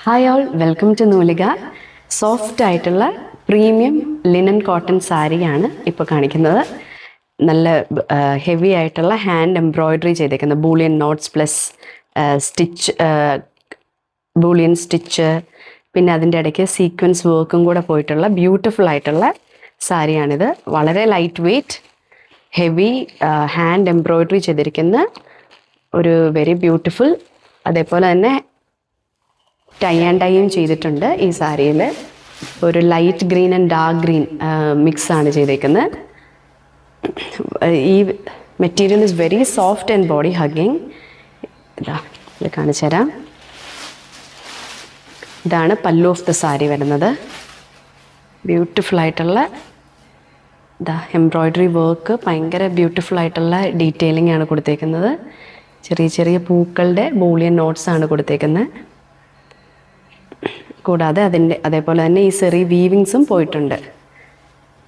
Hi all, welcome to Noolika. Soft ആയിട്ടുള്ള premium linen cotton സാരിയാണ് ഇപ്പോൾ കാണിക്കുന്നത്. നല്ല ഹെവി ആയിട്ടുള്ള ഹാൻഡ് എംബ്രോയ്ഡറി ചെയ്തേക്കുന്ന bullion knots plus stitch, bullion stitch, പിന്നെ അതിൻ്റെ ഇടയ്ക്ക് സീക്വൻസ് വർക്കും കൂടെ പോയിട്ടുള്ള ബ്യൂട്ടിഫുൾ ആയിട്ടുള്ള സാരിയാണിത്. വളരെ light weight, heavy hand embroidery ചെയ്തിരിക്കുന്ന ഒരു വെരി ബ്യൂട്ടിഫുൾ. അതേപോലെ തന്നെ ടൈ ആൻഡ് ഡൈയും ചെയ്തിട്ടുണ്ട്. ഈ സാരിയിൽ ഒരു light green and dark green മിക്സാണ് ചെയ്തേക്കുന്നത്. ഈ material is very soft and body hugging. ഇത് കാണിച്ചു തരാം. ഇതാണ് പല്ലു ഓഫ് ദ സാരി വരുന്നത്. ബ്യൂട്ടിഫുൾ ആയിട്ടുള്ള എംബ്രോയ്ഡറി വർക്ക്, ഭയങ്കര ബ്യൂട്ടിഫുൾ ആയിട്ടുള്ള ഡീറ്റെയിലിംഗ് ആണ് കൊടുത്തേക്കുന്നത്. ചെറിയ ചെറിയ പൂക്കളുടെ ബൂളിയൻ നോട്ട്സ് ആണ് കൊടുത്തേക്കുന്നത്. കൂടാതെ അതേപോലെ തന്നെ ഈ സെറി വീവിങ്സും പോയിട്ടുണ്ട്.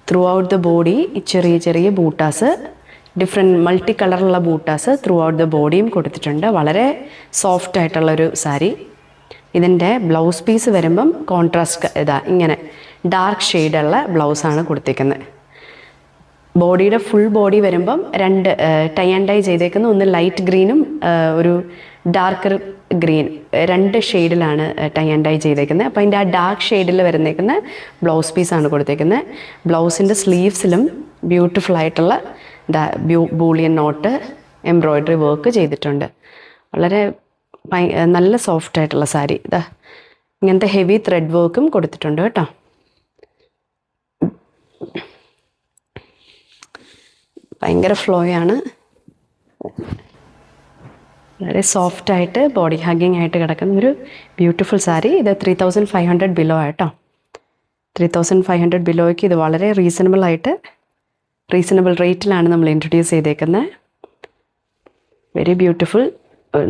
ത്രൂ ഔട്ട് ദ ബോഡി ചെറിയ ചെറിയ ബൂട്ടാസ്, ഡിഫറെൻറ്റ് മൾട്ടി കളറുള്ള ബൂട്ടാസ് ത്രൂ ഔട്ട് ദ ബോഡിയും കൊടുത്തിട്ടുണ്ട്. വളരെ സോഫ്റ്റ് ആയിട്ടുള്ളൊരു സാരി. ഇതിൻ്റെ ബ്ലൗസ് പീസ് വരുമ്പം കോൺട്രാസ്റ്റ് ഇങ്ങനെ ഡാർക്ക് ഷെയ്ഡുള്ള ബ്ലൗസാണ് കൊടുത്തേക്കുന്നത്. ബോഡിയുടെ ഫുൾ ബോഡി വരുമ്പം രണ്ട് ടൈ ആൻഡ് ഡൈ ചെയ്തേക്കുന്നത്. ഒന്ന് ലൈറ്റ് ഗ്രീനും ഒരു ഡാർക്കർ ഗ്രീൻ, രണ്ട് ഷെയ്ഡിലാണ് ടൈ ആൻഡ് ഡൈ ചെയ്തേക്കുന്നത്. അപ്പോൾ അതിൻ്റെ ആ ഡാർക്ക് ഷെയ്ഡിൽ വരുന്നേക്കുന്ന ബ്ലൗസ് പീസാണ് കൊടുത്തേക്കുന്നത്. ബ്ലൗസിൻ്റെ സ്ലീവ്സിലും ബ്യൂട്ടിഫുൾ ആയിട്ടുള്ള ബൂളിയൻ നോട്ട് എംബ്രോയ്ഡറി വർക്ക് ചെയ്തിട്ടുണ്ട്. വളരെ നല്ല സോഫ്റ്റ് ആയിട്ടുള്ള സാരി. ഇങ്ങനത്തെ ഹെവി ത്രെഡ് വർക്കും കൊടുത്തിട്ടുണ്ട് കേട്ടോ. ഭയങ്കര ഫ്ലോയാണ്, വളരെ സോഫ്റ്റായിട്ട് ബോഡി ഹഗ്ഗിങ് ആയിട്ട് കിടക്കുന്ന ഒരു ബ്യൂട്ടിഫുൾ സാരി. ഇത് 3500 ബിലോ ആട്ടോ. 3500 ബിലോയ്ക്ക് ഇത് വളരെ റീസണബിൾ റേറ്റിലാണ് നമ്മൾ ഇൻട്രൊഡ്യൂസ് ചെയ്തേക്കുന്നത്. Very beautiful.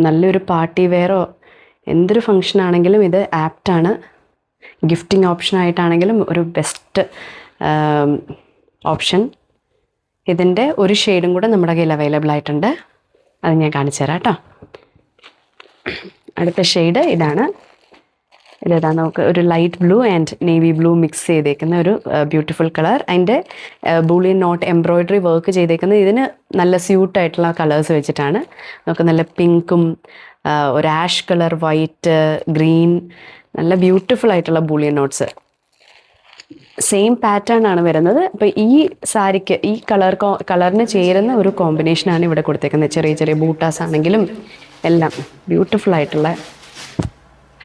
നല്ലൊരു പാർട്ടി വെയറോ എന്തൊരു ഫങ്ഷൻ ആണെങ്കിലും ഇത് ആപ്റ്റാണ്. ഗിഫ്റ്റിംഗ് ഓപ്ഷനായിട്ടാണെങ്കിലും ഒരു ബെസ്റ്റ് ഓപ്ഷൻ. ഇതിൻ്റെ ഒരു ഷെയ്ഡും കൂടെ നമ്മുടെ കയ്യിൽ അവൈലബിൾ ആയിട്ടുണ്ട്. അത് ഞാൻ കാണിച്ചു തരാം കേട്ടോ. അടുത്ത ഷെയ്ഡ് ഇതാണ്. നമുക്ക് ഒരു light blue and navy blue mix ചെയ്തേക്കുന്ന ഒരു ബ്യൂട്ടിഫുൾ കളർ. അതിൻ്റെ ബൂളിയൻ നോട്ട് എംബ്രോയ്ഡറി വർക്ക് ചെയ്തേക്കുന്നത് ഇതിന് നല്ല സ്യൂട്ടായിട്ടുള്ള കളേഴ്സ് വെച്ചിട്ടാണ്. നമുക്ക് നല്ല പിങ്കും ഒരു ആഷ് കളർ, വൈറ്റ്, ഗ്രീൻ, നല്ല ബ്യൂട്ടിഫുൾ ആയിട്ടുള്ള ബൂളിയൻ നോട്ട്സ്. സെയിം പാറ്റേൺ ആണ് വരുന്നത്. അപ്പോൾ ഈ സാരിക്ക് ഈ കളറിന് ചേരുന്ന ഒരു കോമ്പിനേഷനാണ് ഇവിടെ കൊടുത്തേക്കുന്നത്. ചെറിയ ചെറിയ ബൂട്ടാസ് ആണെങ്കിലും എല്ലാം ബ്യൂട്ടിഫുൾ ആയിട്ടുള്ള